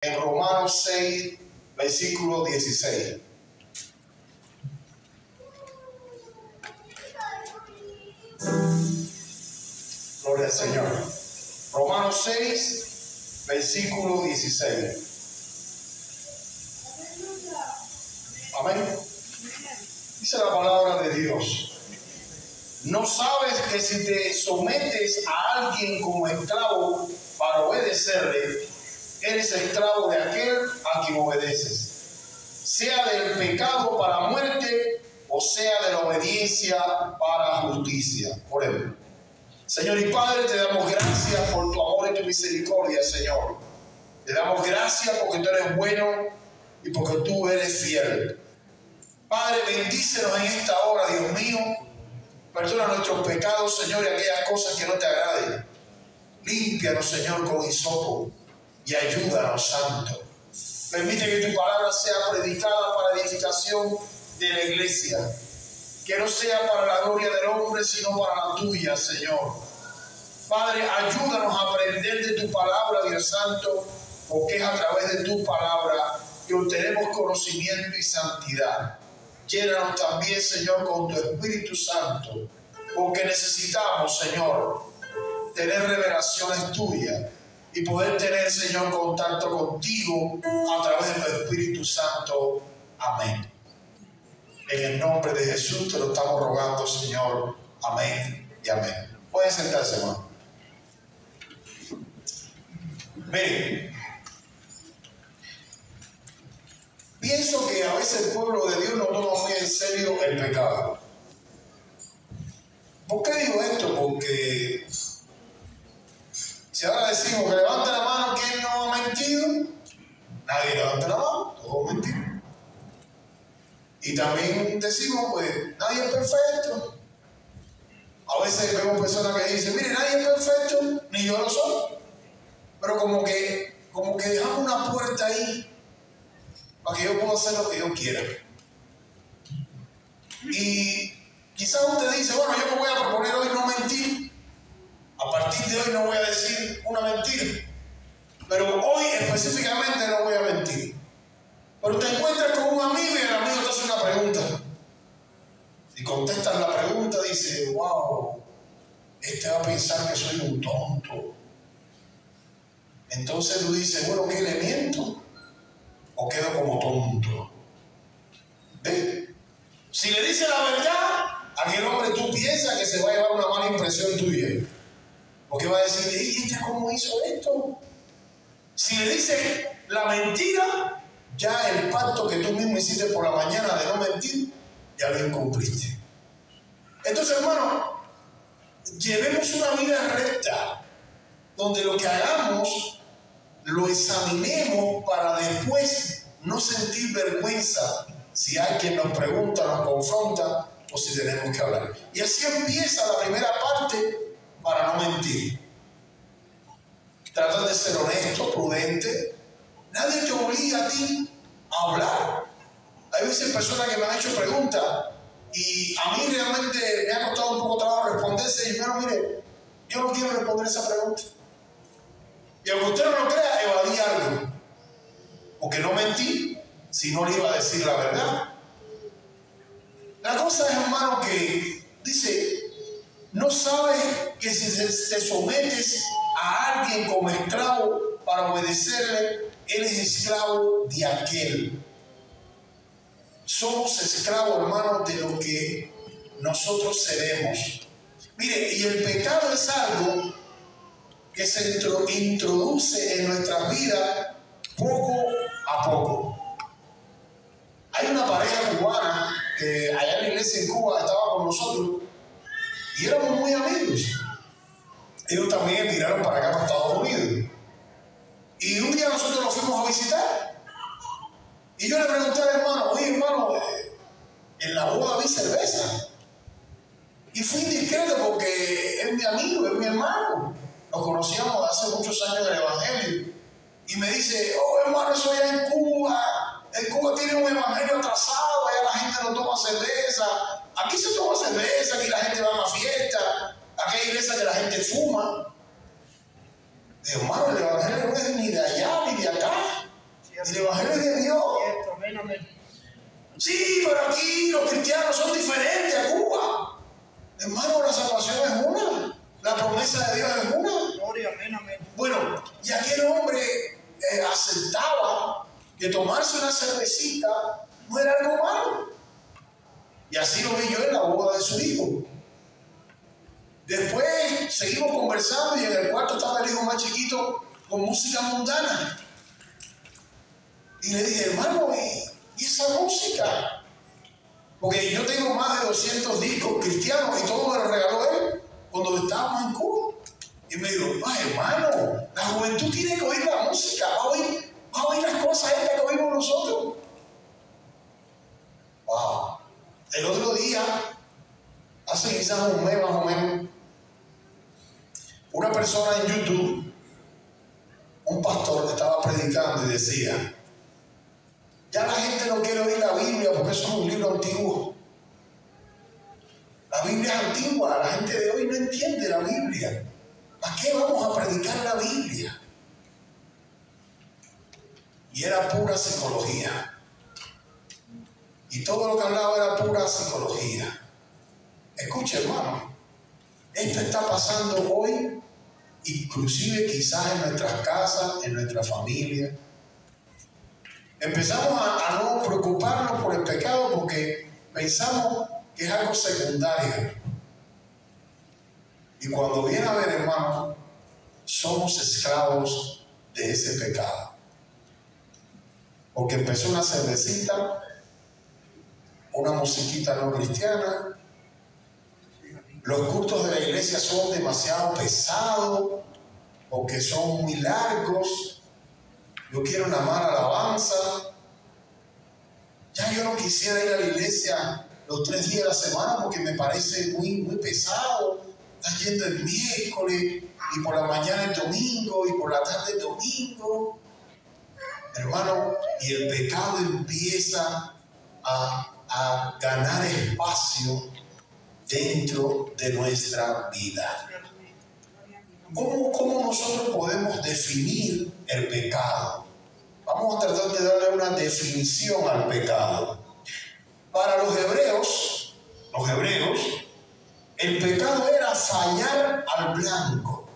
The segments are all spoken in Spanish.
en Romanos 6, versículo 16. Gloria al Señor. Romanos 6, versículo 16. Amén. Dice la palabra de Dios: ¿no sabes que si te sometes a alguien como esclavo para obedecerle, eres esclavo de aquel a quien obedeces, sea del pecado para muerte o sea de la obediencia para justicia? Oremos. Señor y Padre, te damos gracias por tu amor y tu misericordia, Señor. Te damos gracias porque tú eres bueno y porque tú eres fiel. Padre, bendícenos en esta hora, Dios mío. Perdona nuestros pecados, Señor, y aquellas cosas que no te agraden. Límpianos, Señor, con hisopo y ayúdanos, Santo. Permite que tu palabra sea predicada para edificación de la iglesia. Que no sea para la gloria del hombre, sino para la tuya, Señor. Padre, ayúdanos a aprender de tu palabra, Dios Santo, porque es a través de tu palabra que obtenemos conocimiento y santidad. Llénanos también, Señor, con tu Espíritu Santo, porque necesitamos, Señor, tener revelaciones tuyas y poder tener, Señor, contacto contigo a través de tu Espíritu Santo. Amén. En el nombre de Jesús te lo estamos rogando, Señor. Amén y amén. Pueden sentarse, hermano. Miren, pienso que a veces el pueblo de Dios no toma muy en serio el pecado. ¿Por qué digo esto? Porque si ahora decimos que levante la mano, ¿quién no ha mentido? Nadie levanta la mano, todos mentimos. Y también decimos, pues, nadie es perfecto. A veces vemos personas que dicen, mire, nadie es perfecto, ni yo lo soy. Pero como que dejamos una puerta ahí para que yo pueda hacer lo que yo quiera. Y quizás usted dice, bueno, yo me voy a proponer hoy no mentir. A partir de hoy no voy a decir una mentira. Pero hoy específicamente no voy a mentir. Pero te encuentras con un amigo y el amigo te hace una pregunta. Si contestas la pregunta, dice, wow, este va a pensar que soy un tonto. Entonces tú dices, bueno, ¿qué le miento? ¿O quedo como tonto? ¿Ve? Si le dices la verdad, aquel hombre tú piensas que se va a llevar una mala impresión tuya. Porque va a decir, ¿y este cómo hizo esto? Si le dices la mentira, ya el pacto que tú mismo hiciste por la mañana de no mentir, ya lo incumpliste. Entonces, hermano, llevemos una vida recta, donde lo que hagamos lo examinemos para después no sentir vergüenza si alguien nos pregunta, nos confronta o si tenemos que hablar. Y así empieza la primera parte para no mentir. Trata de ser honesto, prudente. Nadie te obliga a ti a hablar. Hay veces personas que me han hecho preguntas y a mí realmente me ha costado un poco trabajo responderse. Y bueno, mire, yo no quiero responder esa pregunta. Y aunque usted no lo crea, evadí algo. Porque no mentí si no le iba a decir la verdad. La cosa es, hermano, que dice, ¿no sabes que si te sometes a alguien como esclavo para obedecerle, eres esclavo de aquel? Somos esclavos, hermanos, de lo que nosotros cedemos. Mire, y el pecado es algo que se introduce en nuestras vidas poco a poco. Hay una pareja cubana que allá en la iglesia en Cuba estaba con nosotros y éramos muy amigos. Ellos también emigraron para acá, para Estados Unidos. Y un día nosotros los fuimos a visitar. Y yo le pregunté al hermano, oye hermano, en la boda vi cerveza. Y fui indiscreto porque es mi amigo, es mi hermano. Nos conocíamos hace muchos años en el Evangelio. Y me dice, oh hermano, eso allá en Cuba. En Cuba tiene un evangelio atrasado, allá la gente no toma cerveza. Aquí se toma cerveza, aquí la gente va a una fiesta. Aquí hay iglesias que la gente fuma. Digo, hermano, el evangelio no es ni de allá ni de acá. El Evangelio es de Dios. Sí, pero aquí los cristianos son diferentes a Cuba. Hermano, la salvación es una. La promesa de Dios es una. Bueno, y aquel hombre aceptaba que tomarse una cervecita no era algo malo. Y así lo vi yo en la boda de su hijo. Después seguimos conversando y en el cuarto estaba el hijo más chiquito con música mundana. Y le dije, hermano, ¿y esa música? Porque yo tengo más de 200 discos cristianos y todo me lo regaló él cuando estábamos en Cuba. Y me dijo, no, hermano, la juventud tiene que oír la música, va a oír las cosas estas que oímos nosotros. Wow. El otro día, hace quizás un mes más o menos, una persona en YouTube, un pastor que estaba predicando y decía, ya la gente no quiere oír la Biblia porque eso es un libro antiguo. La Biblia es antigua, la gente de hoy no entiende la Biblia. ¿Para qué vamos a predicar la Biblia? Y era pura psicología. Y todo lo que hablaba era pura psicología. Escuche, hermano, esto está pasando hoy, inclusive quizás en nuestras casas, en nuestra familia. Empezamos a no preocuparnos por el pecado porque pensamos que es algo secundario. Y cuando viene a ver, hermano, somos esclavos de ese pecado. Porque empezó una cervecita, una musiquita no cristiana, los cultos de la iglesia son demasiado pesados, porque son muy largos, yo quiero una mala alabanza, ya yo no quisiera ir a la iglesia los 3 días de la semana porque me parece muy pesado, estás yendo el miércoles, y por la mañana el domingo, y por la tarde el domingo, hermano, y el pecado empieza a ganar espacio dentro de nuestra vida. ¿Cómo nosotros podemos definir el pecado? Vamos a tratar de darle una definición al pecado. Para los hebreos, el pecado era fallar al blanco.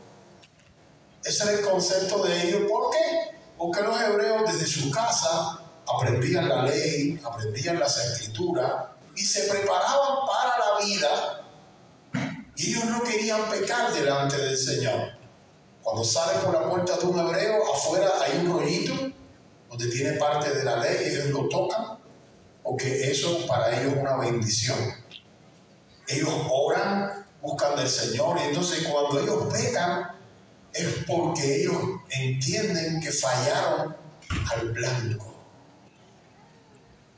Ese era el concepto de ellos. ¿Por qué? Porque los hebreos desde su casa aprendían la ley, aprendían las escrituras y se preparaban para la vida. Y ellos no querían pecar delante del Señor. Cuando salen por la puerta de un hebreo, afuera hay un rollito donde tiene parte de la ley, ellos lo tocan, porque eso para ellos es una bendición. Ellos oran, buscan del Señor, y entonces cuando ellos pecan, es porque ellos entienden que fallaron al blanco.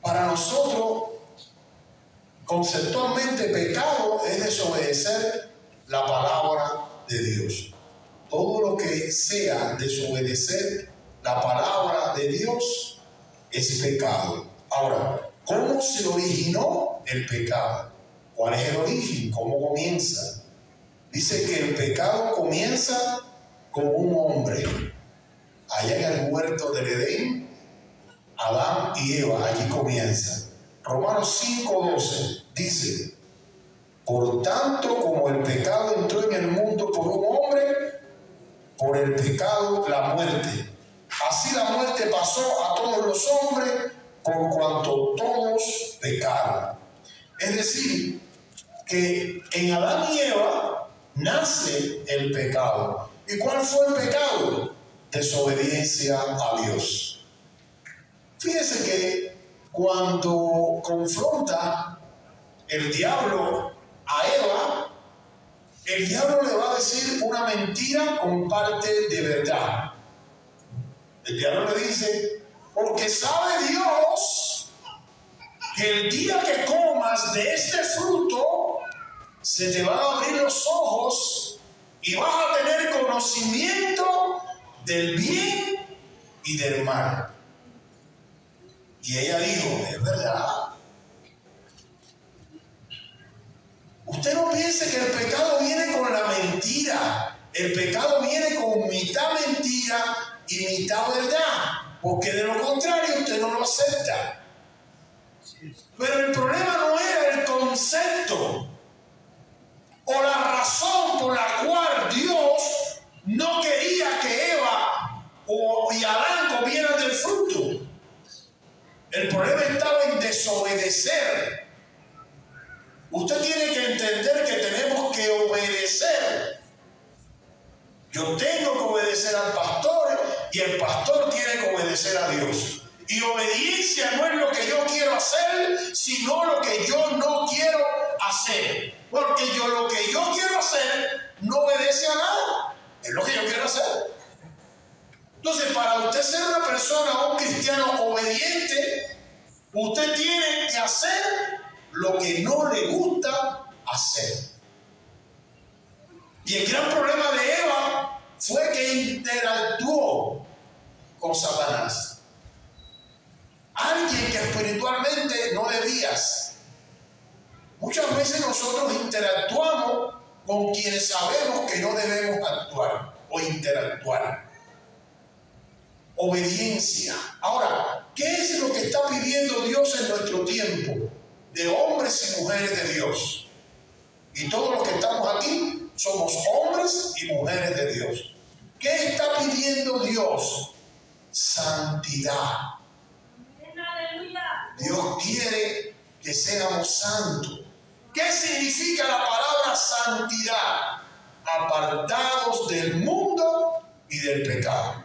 Para nosotros, conceptualmente, pecado es desobedecer la palabra de Dios. Todo lo que sea desobedecer la palabra de Dios es pecado. Ahora, ¿cómo se originó el pecado? ¿Cuál es el origen? ¿Cómo comienza? Dice que el pecado comienza con un hombre. Allá en el huerto del Edén, Adán y Eva, allí comienza. Romanos 5:12 dice, por tanto, como el pecado entró en el mundo por un hombre, por el pecado la muerte. Así la muerte pasó a todos los hombres por cuanto todos pecaron. Es decir, que en Adán y Eva nace el pecado. ¿Y cuál fue el pecado? Desobediencia a Dios. Fíjese que cuando confronta el diablo a Eva, el diablo le va a decir una mentira con parte de verdad. El diablo le dice, porque sabe Dios que el día que comas de este fruto, se te van a abrir los ojos y vas a tener conocimiento del bien y del mal. Y ella dijo, es verdad. Usted no piense que el pecado viene con la mentira. El pecado viene con mitad mentira y mitad verdad. porque de lo contrario usted no lo acepta. Pero el problema no era el concepto o la razón por la cual Dios no quería que Eva y Adán comieran del fruto. El problema estaba en desobedecer. Usted tiene que entender que tenemos que obedecer. Yo tengo que obedecer al pastor y el pastor tiene que obedecer a Dios. Y obediencia no es lo que yo quiero hacer, sino lo que yo no quiero hacer. Porque lo que yo quiero hacer no obedece a nada. Es lo que yo quiero hacer. Entonces, para usted ser una persona, un cristiano obediente, usted tiene que hacer lo que no le gusta hacer. Y el gran problema de Eva fue que interactuó con Satanás. Alguien que espiritualmente no debías. Muchas veces nosotros interactuamos con quienes sabemos que no debemos actuar o interactuar. Obediencia. Ahora, ¿qué es lo que está pidiendo Dios en nuestro tiempo? De hombres y mujeres de Dios. Y todos los que estamos aquí somos hombres y mujeres de Dios. ¿Qué está pidiendo Dios? Santidad. Dios quiere que seamos santos. ¿Qué significa la palabra santidad? Apartados del mundo y del pecado.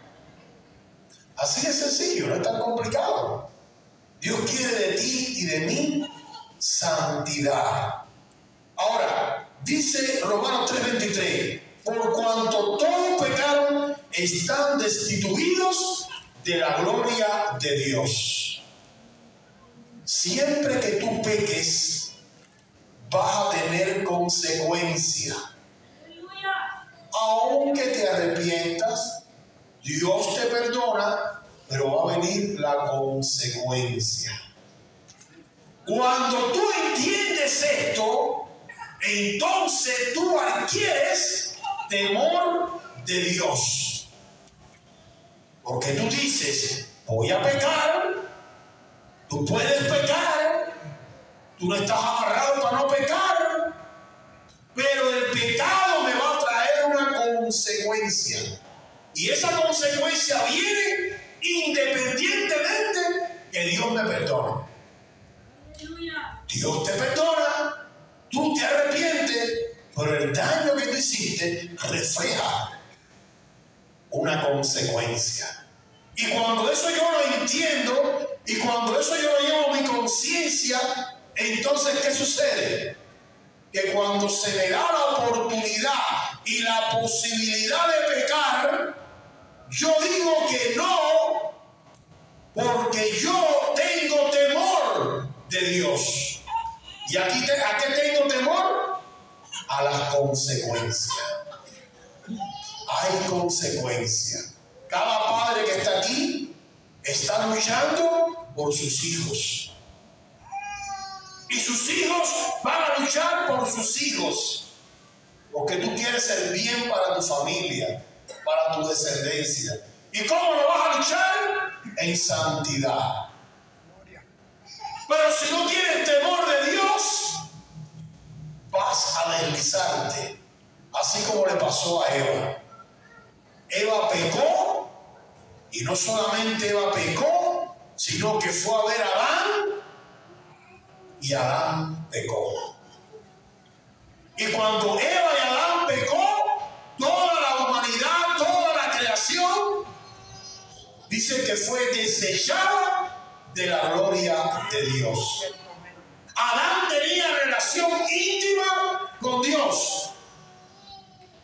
Así de sencillo, no es tan complicado. Dios quiere de ti y de mí santidad. Ahora, dice Romanos 3:23, por cuanto todos pecaron, están destituidos de la gloria de Dios. Siempre que tú peques, vas a tener consecuencia. Aunque te arrepientas, Dios te perdona, pero va a venir la consecuencia. Cuando tú entiendes esto, entonces tú adquieres temor de Dios. Porque tú dices, voy a pecar. Tú puedes pecar, tú no estás amarrado para no pecar, pero el pecado me va a traer una consecuencia. Y esa consecuencia viene independientemente que Dios me perdone. Dios te perdona, tú te arrepientes, pero el daño que tú hiciste refleja una consecuencia. Y cuando eso yo lo entiendo, y cuando eso yo lo llevo a mi conciencia, entonces ¿qué sucede? Que cuando se me da la oportunidad y la posibilidad de pecar, yo digo que no, porque yo tengo temor de Dios. ¿Y aquí a qué tengo temor? A las consecuencias. Hay consecuencias. Cada padre que está aquí está luchando por sus hijos. Y sus hijos van a luchar por sus hijos. Porque tú quieres el bien para tu familia, para tu descendencia. ¿Y cómo lo vas a luchar? En santidad. Pero si no tienes temor de Dios, vas a deslizarte. Así como le pasó a Eva. Eva pecó. Y no solamente Eva pecó, sino que fue a ver a Adán y Adán pecó. Y cuando Eva y Adán pecó, toda la humanidad, toda la creación, dice que fue desechada de la gloria de Dios. Adán tenía relación íntima con Dios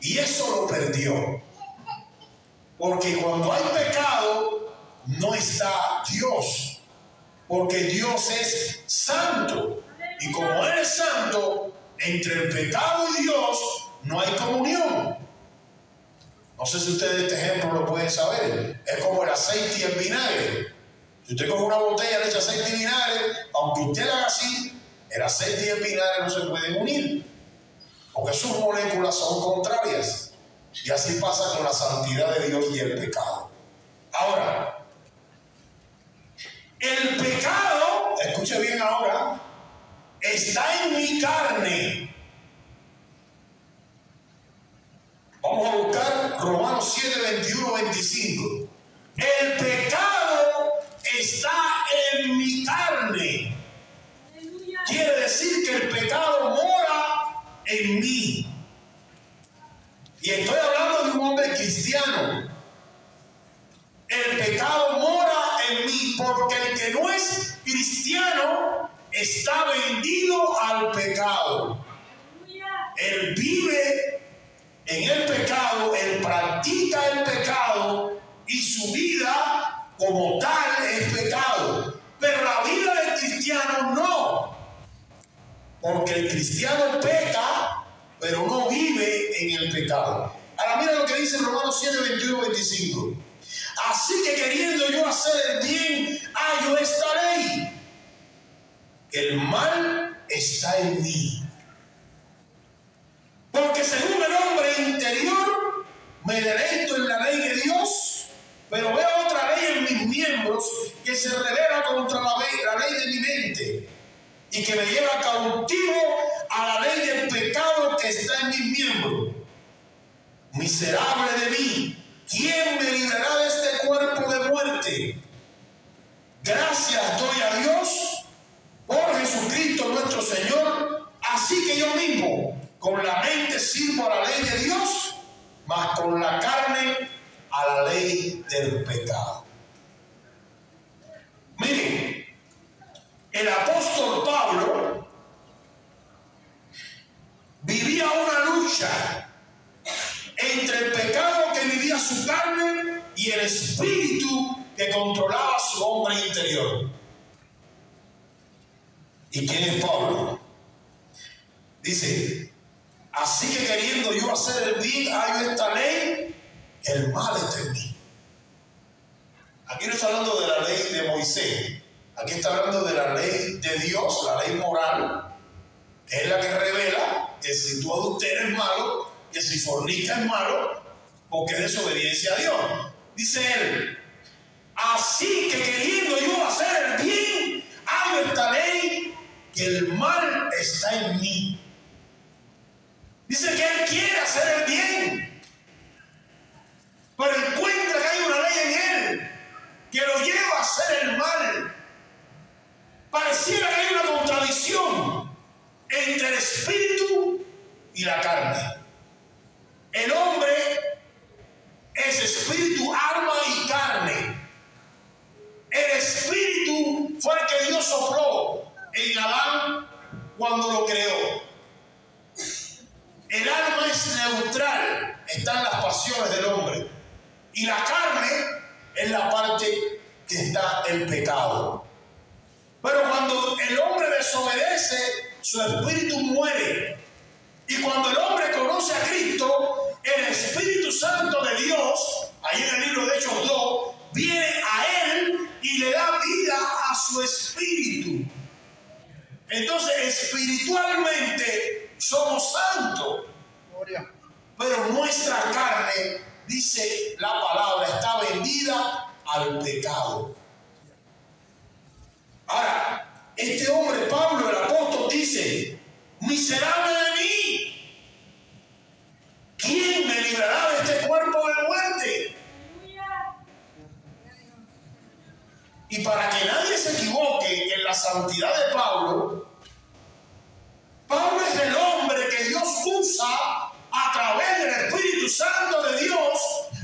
y eso lo perdió. Porque cuando hay pecado, no está Dios. Porque Dios es santo. Y como Él es santo, entre el pecado y Dios no hay comunión. No sé si ustedes este ejemplo lo pueden saber. Es como el aceite y el vinagre. Si usted coge una botella, le echa aceite y vinagre, aunque usted la haga así, el aceite y el vinagre no se pueden unir. Porque sus moléculas son contrarias. Y así pasa con la santidad de Dios y el pecado. Ahora, pecado, escuche bien ahora, está en mi carne. Vamos a buscar Romanos 7, 21, 25. El pecado está en mi carne. Quiere decir que el pecado mora en mí. Y estoy hablando de un hombre cristiano. El pecado mora en mí, porque el que no es cristiano está vendido al pecado. Él vive en el pecado, él practica el pecado y su vida como tal es pecado. Pero la vida del cristiano no. Porque el cristiano peca, pero no vive en el pecado. Ahora mira lo que dice Romanos 7, 21, 25. Así que queriendo yo hacer el bien, hallo esta ley. El mal está en mí. Porque según el hombre interior, me deleito en la ley de Dios, pero veo otra ley en mis miembros que se revela contra la ley de mi mente y que me lleva cautivo a la ley del pecado que está en mis miembros. Miserable de mí, ¿quién me librará de este cuerpo de muerte? Gracias doy a Dios por Jesucristo nuestro Señor. Así que yo mismo con la mente sirvo a la ley de Dios, mas con la carne a la ley del pecado. Miren, el apóstol Pablo vivía una lucha entre el pecado que vivía su carne y el espíritu que controlaba su hombre interior. ¿Y quién es Pablo? Dice, así que queriendo yo hacer el bien, hallo esta ley, el mal está en mí. Aquí no está hablando de la ley de Moisés, aquí está hablando de la ley de Dios, la ley moral, que es la que revela que si tú adulteras es malo, que si fornicas es malo, porque es desobediencia a Dios. Dice él, así que queriendo yo hacer el bien, hallo esta ley, que el mal está en mí. Dice que él quiere hacer el bien, pero encuentra que hay una ley en él que lo lleva a hacer el mal. Pareciera que hay una contradicción entre el espíritu y la carne. El hombre es espíritu, alma y carne. El espíritu fue el que Dios sopló en Adán cuando lo creó. El alma es neutral, están las pasiones del hombre. Y la carne es la parte que está el pecado. Pero cuando el hombre desobedece, su espíritu muere. Y cuando el hombre conoce a Cristo, el Espíritu Santo de Dios, ahí en el libro de Hechos 2, viene a él y le da vida a su espíritu. Entonces, espiritualmente somos santos. Pero nuestra carne, dice la palabra, está vendida al pecado. Ahora, este hombre, Pablo, el apóstol, dice, miserable de mí, ¿quién me librará de este cuerpo de muerte? Y para que nadie se equivoque en la santidad de Pablo, Pablo es el hombre que Dios usa a través del Espíritu Santo de Dios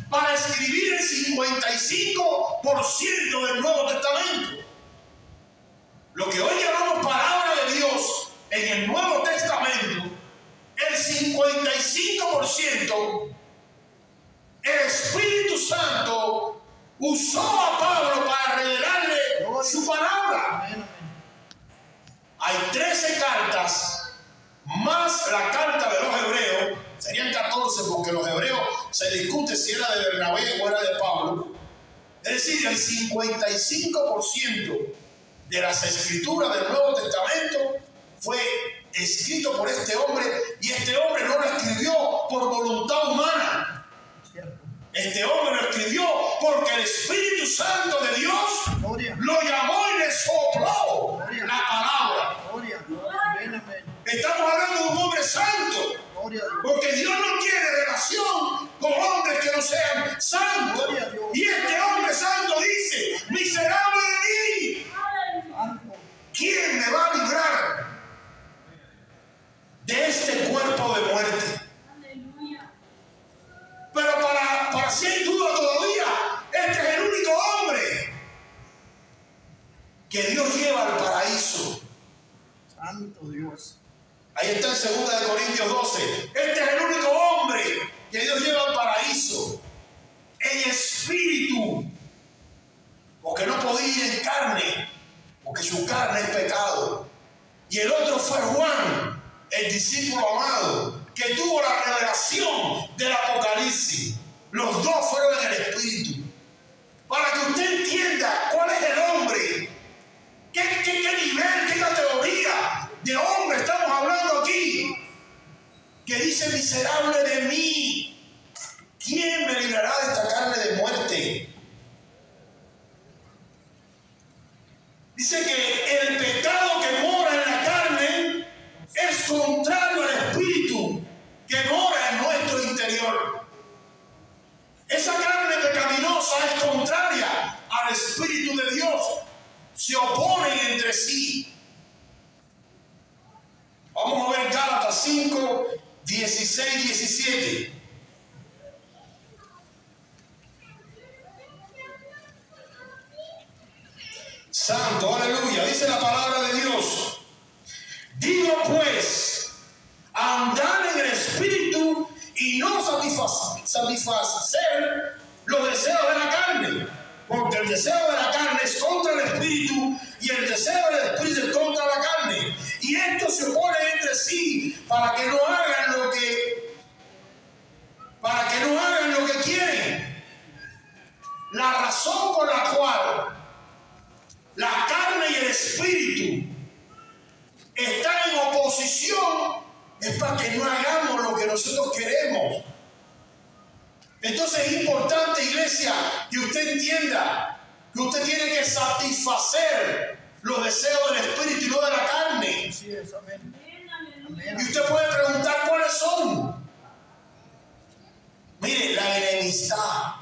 para escribir el 55% del Nuevo Testamento. Lo que hoy llamamos palabra de Dios en el Nuevo Testamento, el 55%, el Espíritu Santo usó a Pablo para revelarle su palabra. Hay 13 cartas más la carta de los hebreos, serían 14 porque los hebreos se discute si era de Bernabé o era de Pablo. Es decir, el 55% de las escrituras del Nuevo Testamento fue escrito por este hombre, y este hombre no lo escribió por voluntad humana. Este hombre lo escribió porque el Espíritu Santo de Dios lo llamó y le sopló Porque Dios no quiere relación con hombres que no sean santos. Y este hombre santo dice: miserable de mí, ¿quién me va a librar de este cuerpo de muerte? Pero para si hay duda todavía, este es el único hombre que Dios lleva al paraíso. Santo Dios. Ahí está en 2 Corintios 12. Este es el único hombre que Dios lleva al paraíso en espíritu, porque no podía ir en carne, porque su carne es pecado. Y el otro fue Juan, el discípulo amado, que tuvo la revelación del Apocalipsis. Los dos fueron en el espíritu. Para que usted entienda cuál es el hombre, qué nivel, qué categoría de hombre estamos hablando aquí, que dice: miserable de mí, ¿quién me librará de esta carne de muerte? Dice que el pecado que mora en la carne es contrario al espíritu que mora en nuestro interior. Esa carne pecaminosa es contraria al espíritu de Dios. Se oponen entre sí. Vamos a ver Gálatas 5, 16, 17. Santo, aleluya. Dice la palabra de Dios: digo pues, andad en el espíritu y no satisfacer los deseos de la carne, porque el deseo de la carne es contra el espíritu y el deseo del espíritu es contra la carne, y estos se oponen entre sí para que no hagan lo que quieren. La razón por la cual la carne y el espíritu están en oposición es para que no hagamos lo que nosotros queremos. Entonces es importante, iglesia, que usted entienda que usted tiene que satisfacer los deseos del espíritu y no de la carne. Así es, amén. Y usted puede preguntar cuáles son. Mire, la enemistad.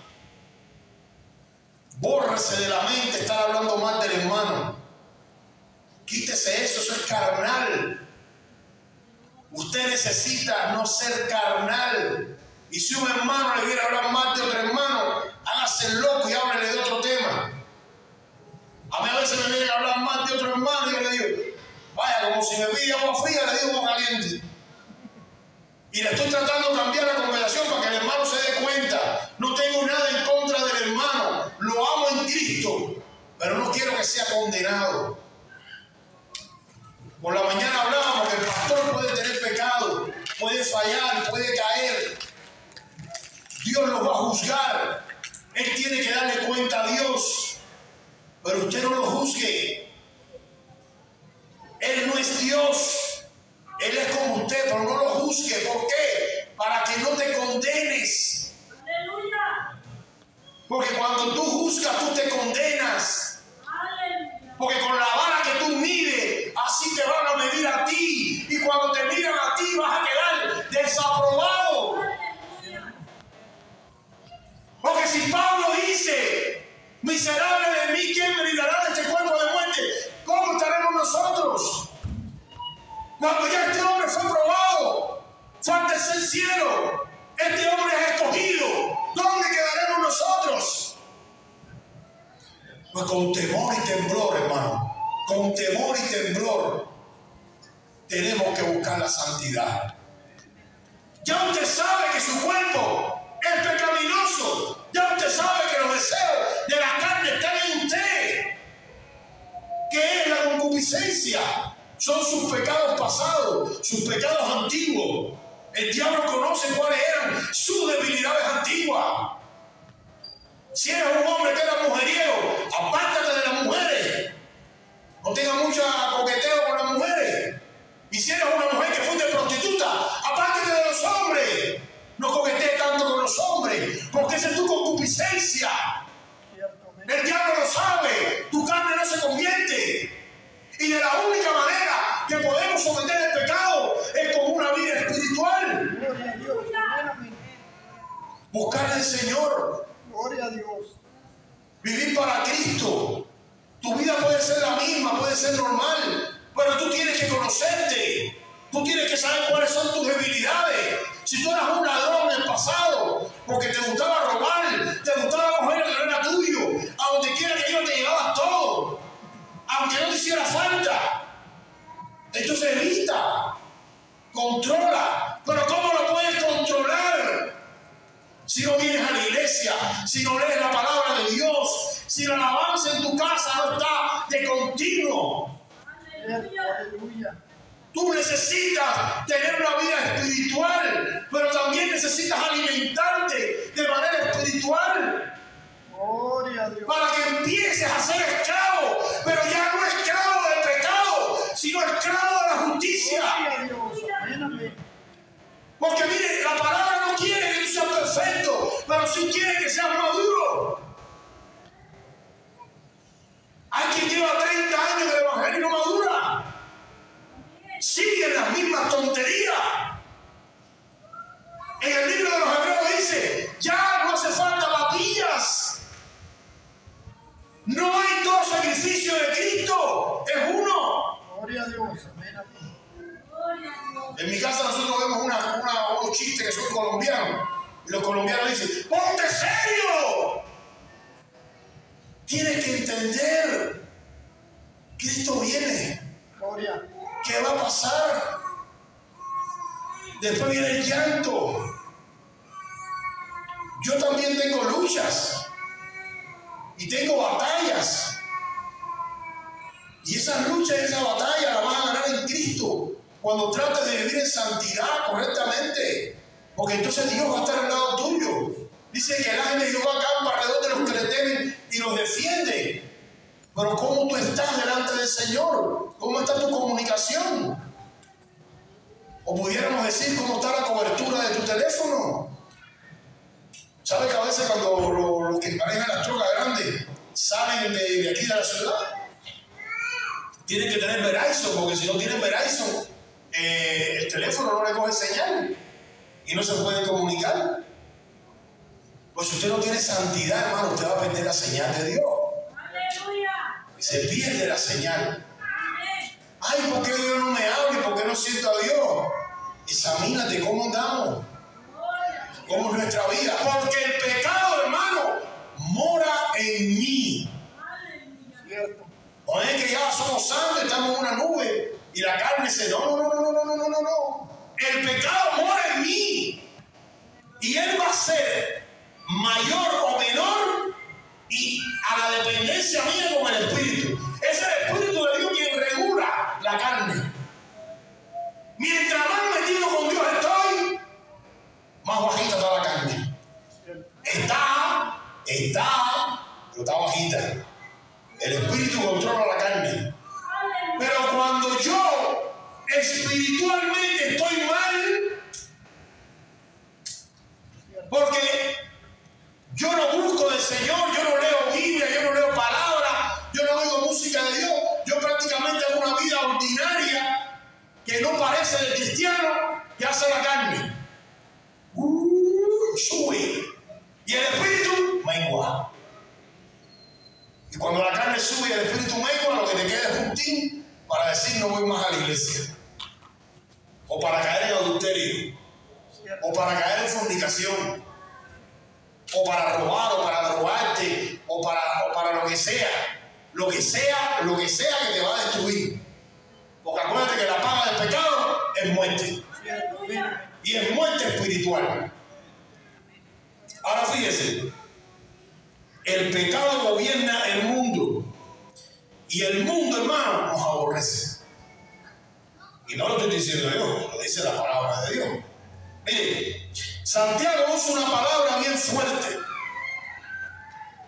Bórrese de la mente estar hablando mal del hermano. Quítese eso es carnal. Usted necesita no ser carnal. Y si un hermano le viene a hablar mal de otro hermano, hágase el loco y háblele de otro tema. A mí a veces me vienen a hablar mal de otro hermano y yo le digo: vaya, como si me pide agua fría, le digo agua caliente. Y le estoy tratando de cambiar la conversación para que el hermano se dé cuenta. No tengo nada en contra del hermano, lo amo en Cristo, pero no quiero que sea condenado. Por la mañana hablábamos que el pastor puede tener pecado, puede fallar, puede caer. Dios lo va a juzgar. Él tiene que darle cuenta a Dios. Pero usted no lo juzgue. Él no es Dios. Él es como usted, pero no lo juzgue. ¿Por qué? Para que no te condenes. Aleluya. Porque cuando tú juzgas, tú te condenas. Aleluya. Porque con la vara que tú mides, así te van a medir a ti. Y cuando te miran a ti, vas a quedar desaprobado. Aleluya. Porque si Pablo dice: miserable de mí, ¿quién me librará de este cuerpo de muerte? ¿Cómo estaremos nosotros? Cuando ya este hombre fue probado, fue al tercer cielo, este hombre es escogido, ¿dónde quedaremos nosotros? Pues con temor y temblor, hermano, con temor y temblor tenemos que buscar la santidad. Ya usted sabe que su cuerpo es pecaminoso, ya usted sabe que los deseos de la carne están en usted, que es la concupiscencia. Son sus pecados pasados, sus pecados antiguos. El diablo conoce cuáles eran sus debilidades antiguas. Si eres un hombre que era mujeriego, apártate de las mujeres. No tengas mucho coqueteo con las mujeres. Y si eres una mujer que fuiste prostituta, apártate de los hombres. No coquetees tanto con los hombres, porque esa es tu concupiscencia. El diablo lo sabe, tu carne no se convierte. Y de la única manera que podemos someter el pecado es con una vida espiritual. buscar al Señor, Gloria a Dios. vivir para Cristo. Tu vida puede ser la misma, puede ser normal, pero tú tienes que conocerte. Tú tienes que saber cuáles son tus debilidades. Si tú eras un ladrón en el pasado, porque te gustaba robar, te gustaba coger lo que no era tuyo, a donde quiera que ibas te llevabas todo, aunque no te hiciera falta. Entonces evita, controla. Pero ¿cómo lo puedes controlar? Si no vienes a la iglesia, si no lees la palabra de Dios, si la alabanza en tu casa no está de continuo. Aleluya. Tú necesitas tener una vida espiritual, pero también necesitas alimentarte de manera espiritual. Gloria a Dios. Para que empieces a ser esclavo, pero ya no esclavo del pecado, sino esclavo de la justicia. Gloria a Dios. Amén, amén. Porque mire, la palabra no quiere que tú seas perfecto, pero sí quiere que seas maduro. Hay quien lleva 30 años de evangelio y no madura. Siguen las mismas tonterías. En el libro de los Hebreos dice, ya no hace falta papillas. No hay dos sacrificios de Cristo, es uno. Gloria a Dios. Amén, amén. Gloria En mi casa nosotros vemos unos chistes que son colombianos. Y los colombianos dicen, ¡ponte serio! Tienes que entender, Cristo viene. Gloria. ¿Qué va a pasar? Después viene el llanto. Yo también tengo luchas. Y tengo batallas. Y esas luchas y esa batalla la vas a ganar en Cristo. Cuando trates de vivir en santidad correctamente. Porque entonces Dios va a estar al lado tuyo. Dice que el ángel de Jehová acampa alrededor de los que le temen y los defiende. Pero ¿cómo tú estás delante del Señor? ¿Cómo está tu comunicación? O pudiéramos decir, ¿cómo está la cobertura de tu teléfono? ¿Sabes que a veces cuando los que manejan las trocas grandes salen de aquí de la ciudad? Tienen que tener Verizon, porque si no tienen Verizon, el teléfono no le coge señal y no se puede comunicar. Pues si usted no tiene santidad, hermano, usted va a perder la señal de Dios. Se pierde la señal. Ay, ¿por qué Dios no me habla y por qué no siento a Dios? Examínate cómo andamos, cómo es nuestra vida. Porque el pecado, hermano, mora en mí. Cierto. No es que ya somos santos, estamos en una nube y la carne dice, no. El pecado mora en mí. Y él va a ser mayor o menor y a la dependencia mía con el Espíritu. Es el Espíritu de Dios quien regula la carne. Mientras más metido con Dios estoy, más bajita está la carne. Está, pero está bajita. El Espíritu controla la carne. Pero cuando yo espiritualmente estoy mal, porque yo no busco del Señor, yo no leo Biblia, yo no leo palabras, yo no oigo música de Dios, yo prácticamente hago una vida ordinaria que no parece de cristiano, que hace la carne. Sube. Y el Espíritu mengua. Y cuando la carne sube y el Espíritu mengua, lo que te queda es un tin para decir no voy más a la iglesia. O para caer en adulterio. O para caer en fornicación. O para robar, o para drogarte, o para lo que sea. Lo que sea que te va a destruir. Porque acuérdate que la paga del pecado es muerte. Y es muerte espiritual. Ahora fíjese, el pecado gobierna el mundo. Y el mundo, hermano, nos aborrece. Y no lo estoy diciendo yo, lo dice la palabra de Dios. Mire, Santiago usa una palabra bien fuerte.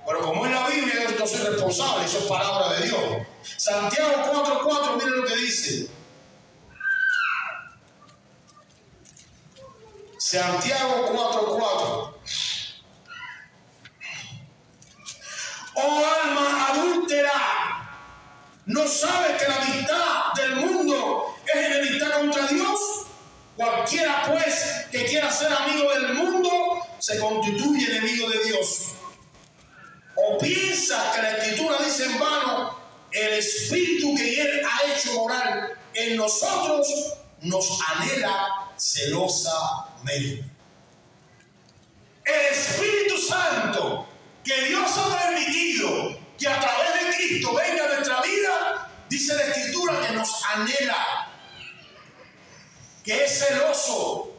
Pero como es la Biblia, yo no soy responsable, eso es palabra de Dios. Santiago 4:4, miren lo que dice. Santiago 4:4. Oh alma adúltera, ¿no sabes que la amistad del mundo es enemistad contra Dios? Cualquiera pues que quiera ser amigo del mundo se constituye enemigo de Dios? ¿O piensas que la Escritura dice en vano, el Espíritu que Él ha hecho morar en nosotros nos anhela celosamente? El Espíritu Santo que Dios ha permitido que a través de Cristo venga a nuestra vida, dice la Escritura que nos anhela, que es celoso.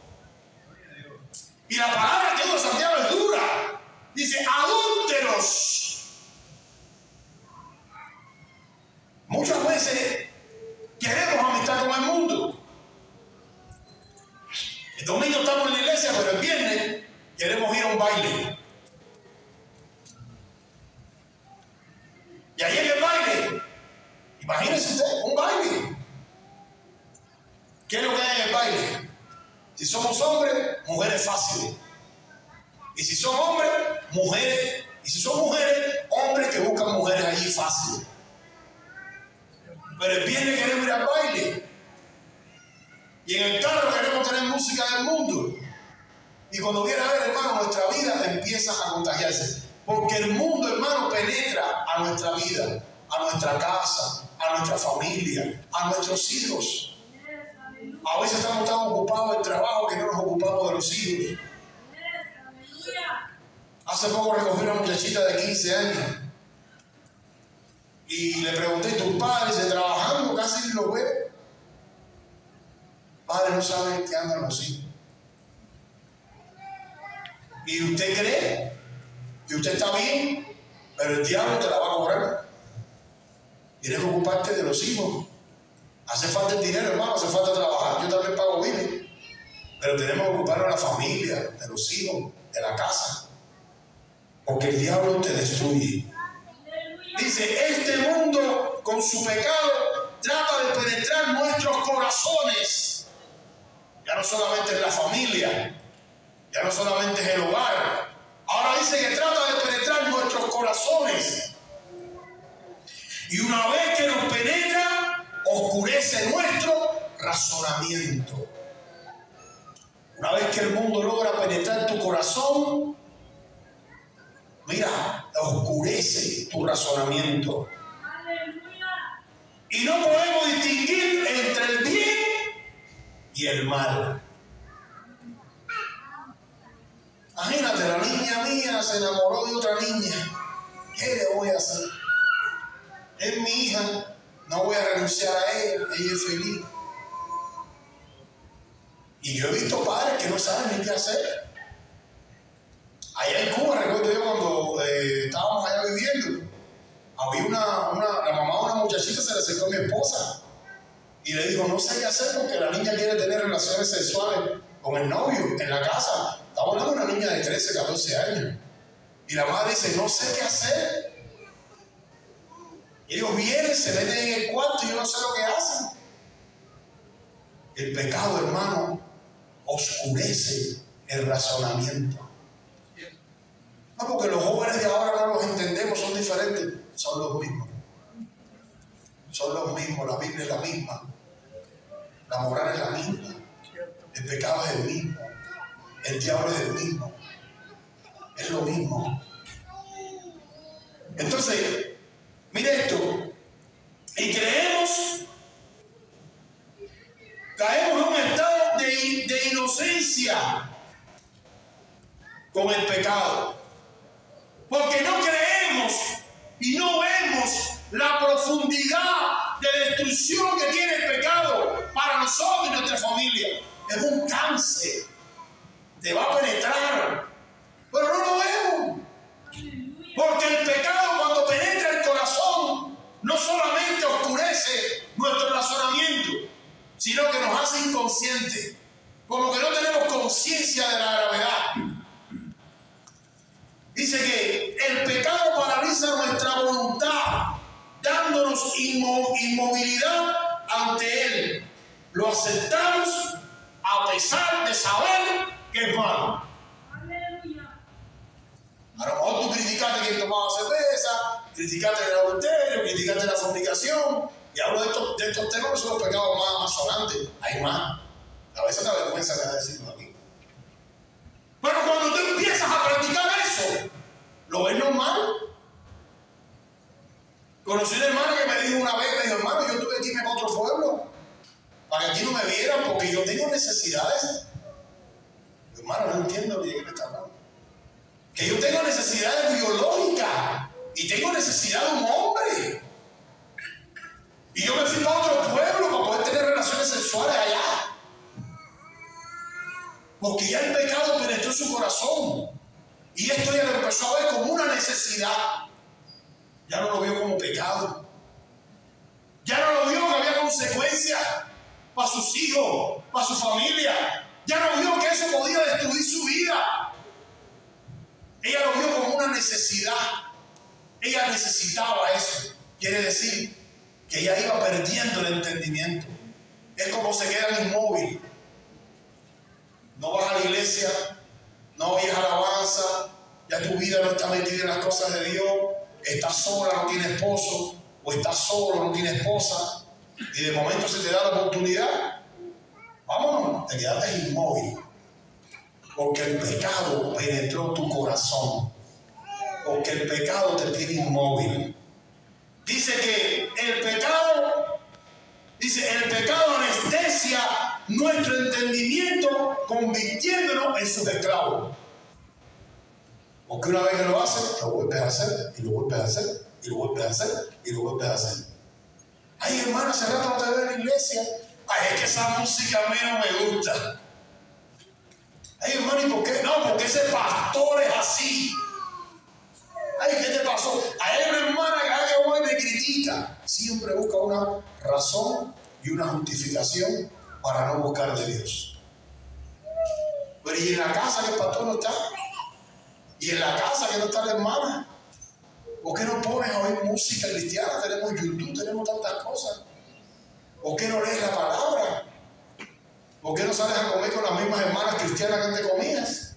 Y la palabra que usa Santiago es dura. Dice, adúlteros. Muchas veces queremos amistad con el mundo. El domingo estamos en la iglesia, pero el viernes queremos ir a un baile. Y ahí en el baile, imagínense usted, un baile. ¿Qué es lo que hay en el baile? Si somos hombres, mujeres fáciles. Y si son hombres, mujeres. Y si son mujeres, hombres que buscan mujeres allí fáciles. Pero el viernes queremos ir al baile. Y en el carro queremos tener música del mundo. Y cuando viene a ver, hermano, nuestra vida empieza a contagiarse. Porque el mundo, hermano, penetra a nuestra vida, a nuestra casa, a nuestra familia, a nuestros hijos. A veces estamos tan ocupados del trabajo que no nos ocupamos de los hijos. Hace poco recogí una muchachita de 15 años y le pregunté, ¿tus padres dice, trabajando? Casi lo veo. Padre, no saben que andan los hijos. ¿Y usted cree que usted está bien? Pero el diablo te la va a cobrar. Tienes que ocuparte de los hijos. Hace falta el dinero, hermano, hace falta trabajar. Yo también pago biles. Pero tenemos que ocuparnos de la familia, de los hijos, de la casa. Porque el diablo te destruye. Dice, este mundo con su pecado trata de penetrar nuestros corazones. Ya no solamente en la familia, ya no solamente en el hogar. Ahora dice que trata de penetrar nuestros corazones. Y una vez que nos penetra, oscurece nuestro razonamiento. Una vez que el mundo logra penetrar tu corazón, mira, oscurece tu razonamiento. Y no podemos distinguir entre el bien y el mal. Imagínate, la niña mía se enamoró de otra niña. ¿Qué le voy a hacer? Es mi hija. No voy a renunciar a ella es feliz. Y yo he visto padres que no saben ni qué hacer. Allá en Cuba, recuerdo yo cuando estábamos allá viviendo, había la mamá de una muchachita se le acercó a mi esposa y le dijo, no sé qué hacer porque la niña quiere tener relaciones sexuales con el novio en la casa. Estamos hablando de una niña de 13, 14 años. Y la madre dice, no sé qué hacer. Y ellos vienen, se meten en el cuarto y yo no sé lo que hacen. El pecado, hermano, oscurece el razonamiento. No, porque los jóvenes de ahora no los entendemos, son diferentes. Son los mismos. Son los mismos, la Biblia es la misma. La moral es la misma. El pecado es el mismo. El diablo es el mismo. Es lo mismo. Entonces, mire esto, y caemos en un estado de inocencia con el pecado, porque no creemos y no vemos la profundidad de destrucción que tiene el pecado para nosotros y nuestra familia. Es un cáncer, te va a penetrar, pero no lo vemos. Porque el pecado cuando penetra el corazón no solamente oscurece nuestro razonamiento, sino que nos hace inconscientes, como que no tenemos conciencia de la gravedad. Dice que el pecado paraliza nuestra voluntad, dándonos inmovilidad ante él. Lo aceptamos a pesar de saber que es malo. A lo mejor tú criticaste que tomaba cerveza, criticaste el adulterio, criticaste la fornicación, y hablo de estos temas que son los pecados más sonantes. Hay más. A veces da vergüenza de decirlo aquí. Pero cuando tú empiezas a practicar eso, ¿lo ves normal? Conocí una hermana que me dijo una vez, me dijo, hermano, yo tuve que irme a otro pueblo para que aquí no me vieran porque yo tengo necesidades. Hermano, no entiendo de qué me está hablando. Que yo tengo necesidades biológicas y tengo necesidad de un hombre. Y yo me fui para otro pueblo para poder tener relaciones sexuales allá. Porque ya el pecado penetró en su corazón. Y esto ya lo empezó a ver como una necesidad. Ya no lo vio como pecado. Ya no lo vio que había consecuencias para sus hijos, para su familia. Ya no vio que eso podía destruir su vida. Ella lo vio como una necesidad. Ella necesitaba eso. Quiere decir que ella iba perdiendo el entendimiento. Es como se queda inmóvil. No vas a la iglesia, no oyes alabanza, ya tu vida no está metida en las cosas de Dios. Estás sola, no tienes esposo, o estás solo, no tienes esposa, y de momento se te da la oportunidad. Vámonos, te quedaste inmóvil. Porque el pecado penetró tu corazón. Porque el pecado te tiene inmóvil. Dice que el pecado anestesia nuestro entendimiento, convirtiéndonos en sus esclavos. Porque una vez que lo haces, lo vuelves a hacer, y lo vuelves a hacer, y lo vuelves a hacer, y lo vuelves a hacer. Ay, hermano, hace rato no te veo en la iglesia. Ay, es que esa música a mí no me gusta. Ay, hermano, ¿y por qué? No, porque ese pastor es así. Ay, ¿qué te pasó? Hay una hermana que cada que voy me critica. Siempre busca una razón y una justificación para no buscar de Dios. Pero ¿y en la casa que el pastor no está? ¿Y en la casa que no está la hermana? ¿Por qué no pones a oír música cristiana? Tenemos YouTube, tenemos tantas cosas. ¿Por qué no lees la palabra? ¿Por qué no sales a comer con las mismas hermanas cristianas que antes comías?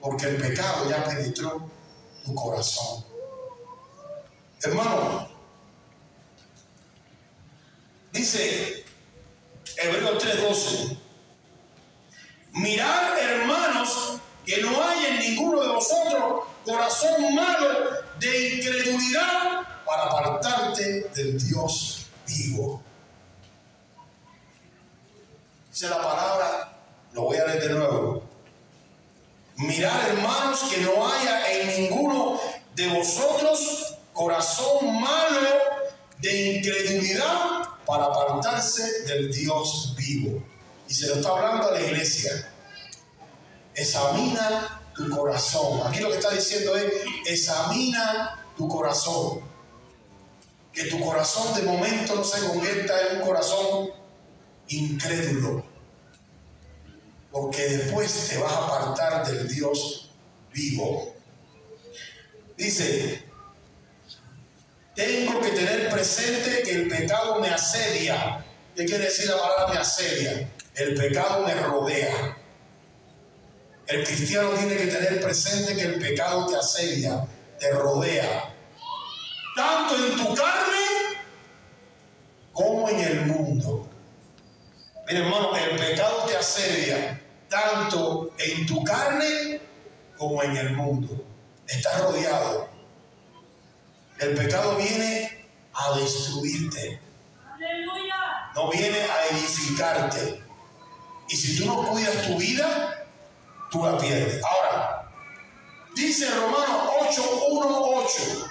Porque el pecado ya penetró tu corazón. Hermano, dice Hebreos 3:12: mirad, hermanos, que no haya en ninguno de vosotros corazón malo de incredulidad para apartarte del Dios vivo. Dice la palabra, lo voy a leer de nuevo. Mirad, hermanos, que no haya en ninguno de vosotros corazón malo de incredulidad para apartarse del Dios vivo. Y se lo está hablando a la iglesia. Examina tu corazón. Aquí lo que está diciendo es, examina tu corazón. Que tu corazón de momento no se convierta en un corazón incrédulo. Porque después te vas a apartar del Dios vivo. Dice, tengo que tener presente que el pecado me asedia. ¿Qué quiere decir la palabra me asedia? El pecado me rodea. El cristiano tiene que tener presente que el pecado te asedia, te rodea. Tanto en tu carne como en el mundo. Mira, hermano, el pecado te asedia tanto en tu carne como en el mundo. Estás rodeado. El pecado viene a destruirte. Aleluya. No viene a edificarte. Y si tú no cuidas tu vida, tú la pierdes. Ahora, dice Romanos 8:1-8.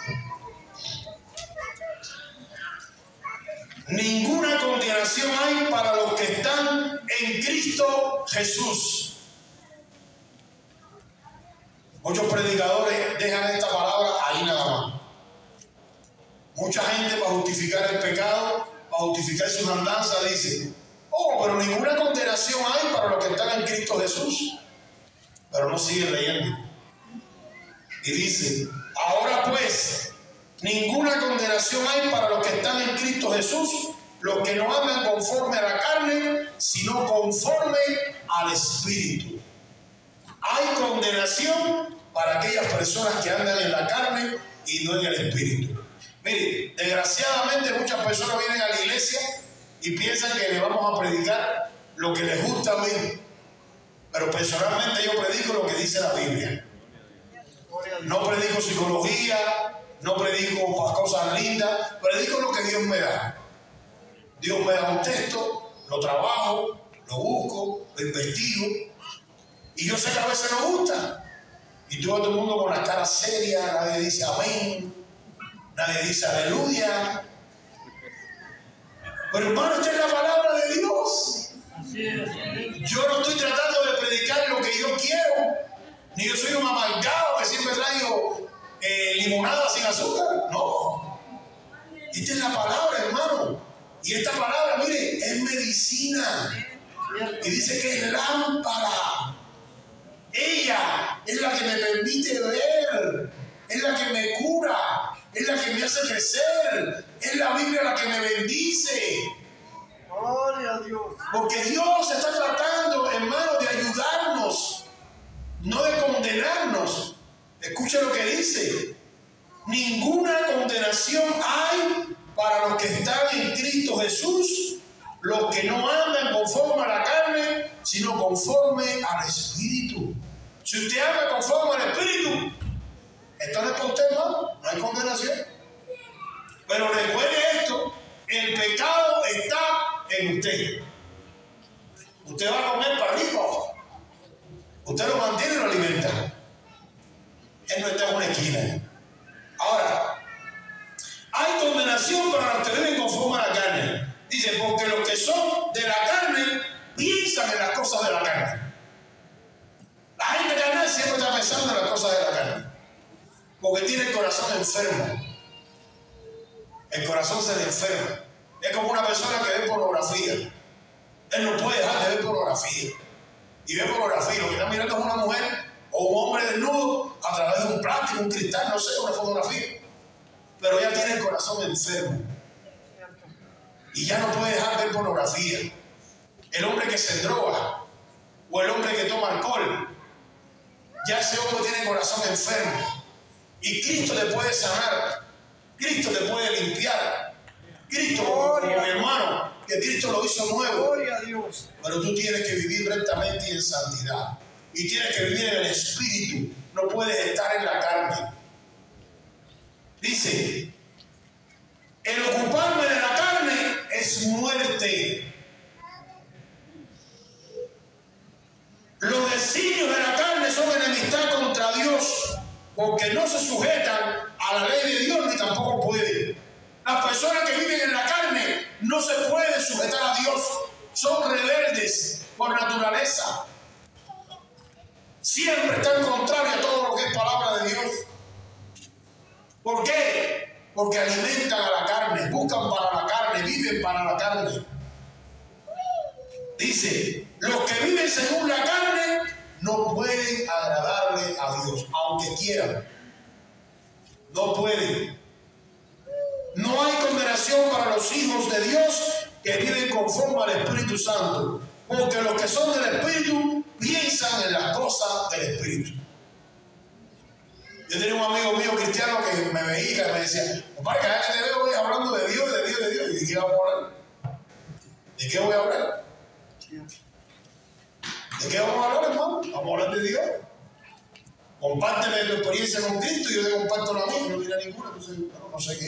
Ninguna condenación hay para los que están en Cristo Jesús. Muchos predicadores dejan esta palabra ahí nada más. Mucha gente, para justificar el pecado, para justificar sus andanzas, dice, oh, pero ninguna condenación hay para los que están en Cristo Jesús. Pero no siguen leyendo. Y dice, ahora pues, ninguna condenación hay para los que están en Cristo Jesús, los que no andan conforme a la carne, sino conforme al Espíritu. Hay condenación para aquellas personas que andan en la carne y no en el Espíritu. Mire, desgraciadamente muchas personas vienen a la iglesia y piensan que le vamos a predicar lo que les gusta oír. Pero personalmente yo predico lo que dice la Biblia. No predico psicología, no predico cosas lindas, predico lo que Dios me da. Dios me da un texto, lo trabajo, lo busco, lo investigo, y yo sé que a veces no gusta. Y todo el mundo con la cara seria, nadie dice amén, nadie dice aleluya. Pero hermano, esta es la palabra de Dios. Yo no estoy tratando de predicar lo que yo quiero, ni yo soy un amargado que siempre traigo limonada sin azúcar. No. Esta es la palabra, hermano. Y esta palabra, mire, es medicina. Y dice que es lámpara. Ella es la que me permite ver, es la que me cura, es la que me hace crecer, es la Biblia la que me bendice. Gloria a Dios. Porque Dios está tratando, hermano, de ayudarnos, no de condenarnos. Escucha lo que dice: ninguna condenación hay para los que están en Cristo Jesús, los que no andan conforme a la carne, sino conforme al Espíritu. Si usted anda conforme al Espíritu, esto no es para usted, hermano, no hay condenación. Pero recuerde esto: el pecado está en usted. Usted va a comer para arriba, usted lo mantiene y lo alimenta. Él no está en una esquina. Ahora, hay condenación para los que viven conforme a la carne. Dice, porque los que son de la carne piensan en las cosas de la carne. La gente carnal siempre está pensando en las cosas de la carne, porque tiene el corazón enfermo. El corazón se le enferma. Es como una persona que ve pornografía. Él no puede dejar de ver pornografía. Y ve pornografía. Lo que está mirando es una mujer o un hombre desnudo a través de un plástico, un cristal, no sé, una fotografía. Pero ya tiene el corazón enfermo. Y ya no puede dejar de ver pornografía. El hombre que se droga o el hombre que toma alcohol, ya ese hombre tiene el corazón enfermo. Y Cristo te puede sanar. Cristo te puede limpiar. Cristo, como mi hermano, que Cristo lo hizo nuevo. Gloria a Dios. Pero tú tienes que vivir rectamente y en santidad. Y tienes que vivir en el Espíritu. No puedes estar en la carne. Dice, el ocuparme de la carne es muerte. Los designios de la carne son enemistad contra Dios, porque no se sujetan a la ley de Dios ni tampoco pueden. Las personas que viven en la carne no se pueden sujetar a Dios. Son rebeldes por naturaleza. Siempre están contrarios a todo lo que es palabra de Dios. ¿Por qué? Porque alimentan a la carne, buscan para la carne, viven para la carne. Dice, los que viven según la carne no pueden agradarle a Dios, aunque quieran. No pueden. No hay condenación para los hijos de Dios que viven conforme al Espíritu Santo, porque los que son del Espíritu piensan en las cosas del Espíritu. Yo tenía un amigo mío cristiano que me veía y me decía, compadre, cada vez que te veo hoy hablando de Dios, de Dios, de Dios. ¿Y de qué vamos a hablar? ¿De qué voy a hablar? ¿De qué vamos a hablar, hermano? Vamos a hablar de Dios. Compárteme tu experiencia con Cristo y yo te comparto la mía, no tiene ninguna, entonces no sé qué.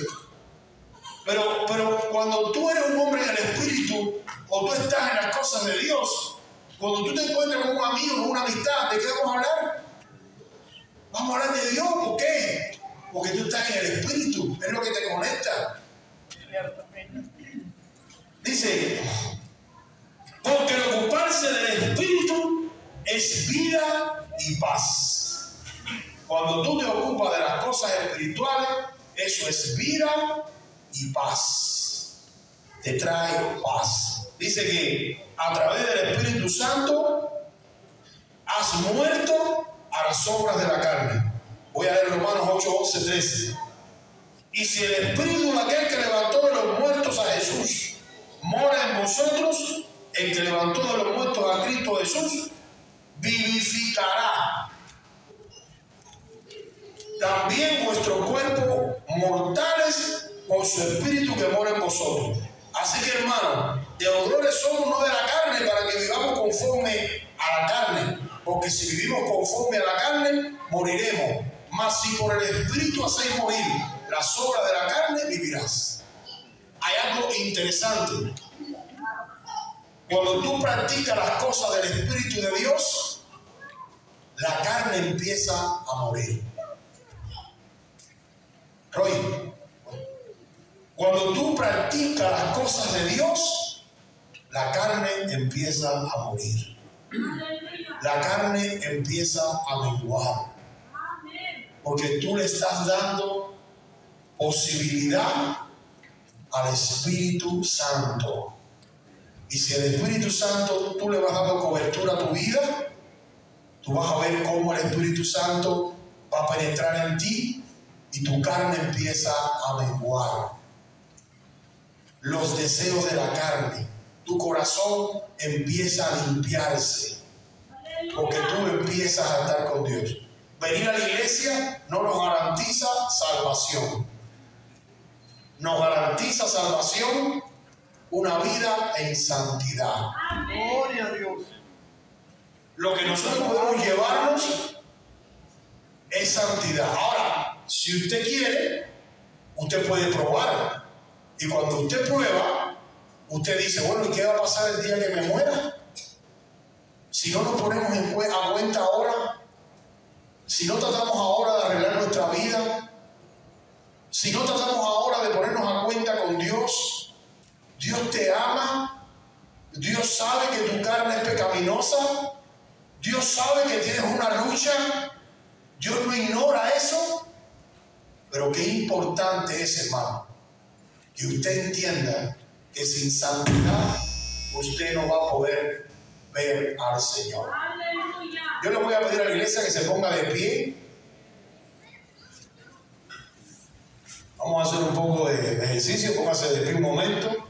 Pero cuando tú eres un hombre del Espíritu, o tú estás en las cosas de Dios, cuando tú te encuentras con un amigo, con una amistad, ¿de qué vamos a hablar? Vamos a hablar de Dios. ¿Por qué? Porque tú estás en el Espíritu, es lo que te conecta. Dice, porque el ocuparse del Espíritu es vida y paz. Cuando tú te ocupas de las cosas espirituales, eso es vida y paz. Te trae paz. Dice que a través del Espíritu Santo has muerto a las obras de la carne. Voy a leer Romanos 8, 11, 13. Y si el Espíritu de aquel que levantó de los muertos a Jesús mora en vosotros, el que levantó de los muertos a Cristo Jesús vivificará también vuestro cuerpo mortales por su Espíritu que mora en vosotros. Así que, hermano, deudores somos no de la carne para que vivamos conforme a la carne, porque si vivimos conforme a la carne, moriremos. Mas si por el Espíritu hacéis morir las obras de la carne, vivirás. Hay algo interesante. Cuando tú practicas las cosas del Espíritu de Dios, la carne empieza a morir. Roy, cuando tú practicas las cosas de Dios, la carne empieza a morir. La carne empieza a menguar. Porque tú le estás dando posibilidad al Espíritu Santo. Y si el Espíritu Santo tú le vas dando cobertura a tu vida, tú vas a ver cómo el Espíritu Santo va a penetrar en ti y tu carne empieza a menguar. Los deseos de la carne, tu corazón empieza a limpiarse, porque tú empiezas a estar con Dios. Venir a la iglesia no nos garantiza salvación. Nos garantiza salvación una vida en santidad. Gloria a Dios. Lo que nosotros podemos llevarnos es santidad. Ahora, si usted quiere, usted puede probar. Y cuando usted prueba, usted dice, bueno, ¿y qué va a pasar el día que me muera? Si no nos ponemos a cuenta ahora, si no tratamos ahora de arreglar nuestra vida, si no tratamos ahora de ponernos a cuenta con Dios, Dios te ama, Dios sabe que tu carne es pecaminosa, Dios sabe que tienes una lucha, Dios no ignora eso, pero qué importante es, hermano, que usted entienda que sin santidad usted no va a poder ver al Señor. Yo le voy a pedir a la iglesia que se ponga de pie. Vamos a hacer un poco de ejercicio. Póngase de pie un momento.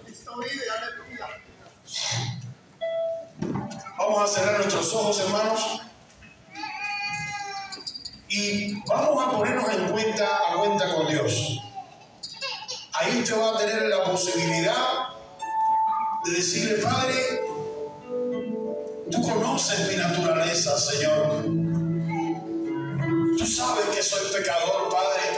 Vamos a cerrar nuestros ojos, hermanos. Y vamos a ponernos a cuenta con Dios. Ahí usted va a tener la posibilidad de decirle, Padre, tú conoces mi naturaleza, Señor. Tú sabes que soy pecador, Padre.